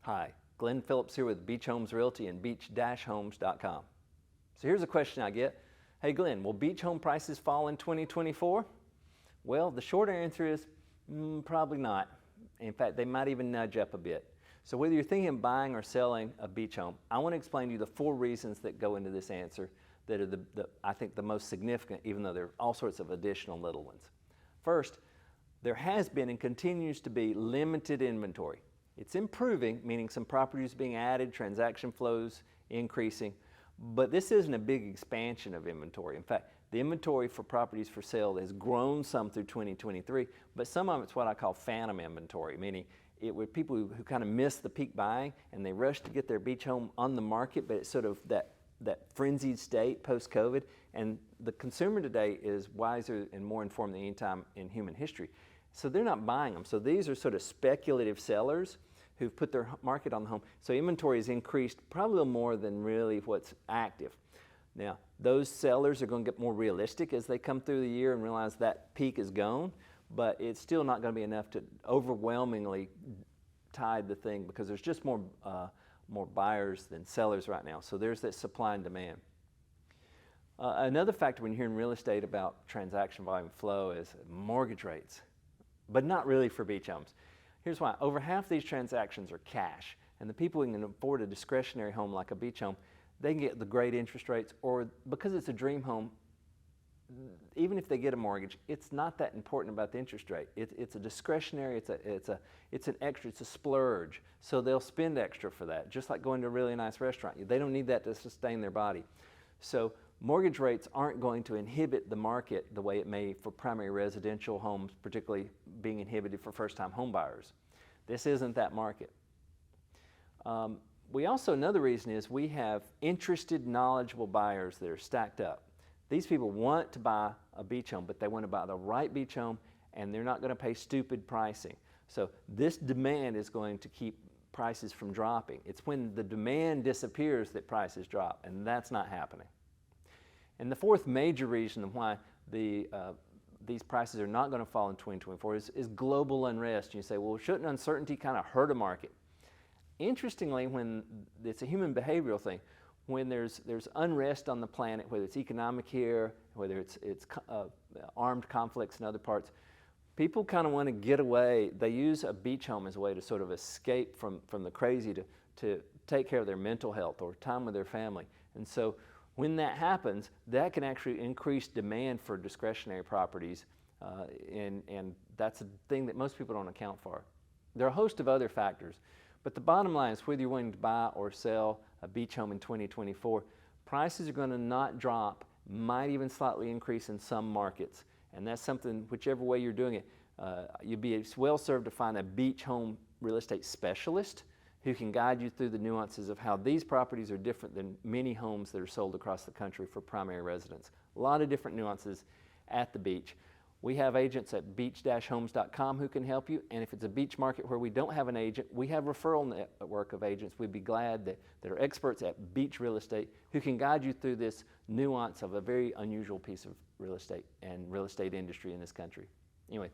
Hi, Glenn Phillips here with Beach Homes Realty and beach-homes.com. So here's a question I get. Hey Glenn, will beach home prices fall in 2024? Well, the short answer is probably not. In fact, they might even nudge up a bit. So whether you're thinking of buying or selling a beach home, I want to explain to you the 4 reasons that go into this answer that are I think the most significant, even though there are all sorts of additional little ones. First, there has been and continues to be limited inventory. It's improving, meaning some properties being added, transaction flows increasing, but this isn't a big expansion of inventory. In fact, the inventory for properties for sale has grown some through 2023, but some of it's what I call phantom inventory, meaning it were people who kind of missed the peak buying and they rushed to get their beach home on the market, but it's sort of that frenzied state post-COVID, and the consumer today is wiser and more informed than any time in human history. So they're not buying them. So these are sort of speculative sellers who've put their market on the home. So inventory has increased probably a little more than really what's active. Now, those sellers are going to get more realistic as they come through the year and realize that peak is gone, but it's still not going to be enough to overwhelmingly tide the thing because there's just more buyers than sellers right now. So there's that supply and demand. Another factor when you're hearing real estate about transaction volume flow is mortgage rates, but not really for beach homes. Here's why. Over half these transactions are cash, and the people who can afford a discretionary home like a beach home, they can get the great interest rates, or because it's a dream home, even if they get a mortgage, it's not that important about the interest rate. It's a discretionary, it's an extra, it's a splurge. So they'll spend extra for that, just like going to a really nice restaurant. They don't need that to sustain their body. So mortgage rates aren't going to inhibit the market the way it may for primary residential homes, particularly being inhibited for first-time home buyers. This isn't that market. We also, another reason is we have interested, knowledgeable buyers that are stacked up. These people want to buy a beach home, but they want to buy the right beach home, and they're not going to pay stupid pricing. So this demand is going to keep prices from dropping. It's when the demand disappears that prices drop, and that's not happening. And the 4th major reason why these prices are not going to fall in 2024 is global unrest. You say, well, shouldn't uncertainty kind of hurt a market? Interestingly, when it's a human behavioral thing, when there's unrest on the planet, whether it's economic here, whether it's armed conflicts in other parts, people kind of want to get away. They use a beach home as a way to sort of escape from the crazy, to take care of their mental health or time with their family. And so when that happens, that can actually increase demand for discretionary properties, and that's a thing that most people don't account for. There are a host of other factors, but the bottom line is whether you're willing to buy or sell a beach home in 2024, prices are going to not drop, might even slightly increase in some markets, and that's something, whichever way you're doing it, you'd be well served to find a beach home real estate specialist who can guide you through the nuances of how these properties are different than many homes that are sold across the country for primary residence. A lot of different nuances at the beach. We have agents at beach-homes.com who can help you, and if it's a beach market where we don't have an agent, we have a referral network of agents. We'd be glad that are experts at beach real estate who can guide you through this nuance of a very unusual piece of real estate and real estate industry in this country. Anyway,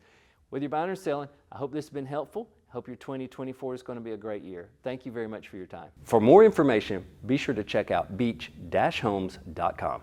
whether you're buying or selling, I hope this has been helpful. I hope your 2024 is going to be a great year. Thank you very much for your time. For more information, be sure to check out beach-homes.com.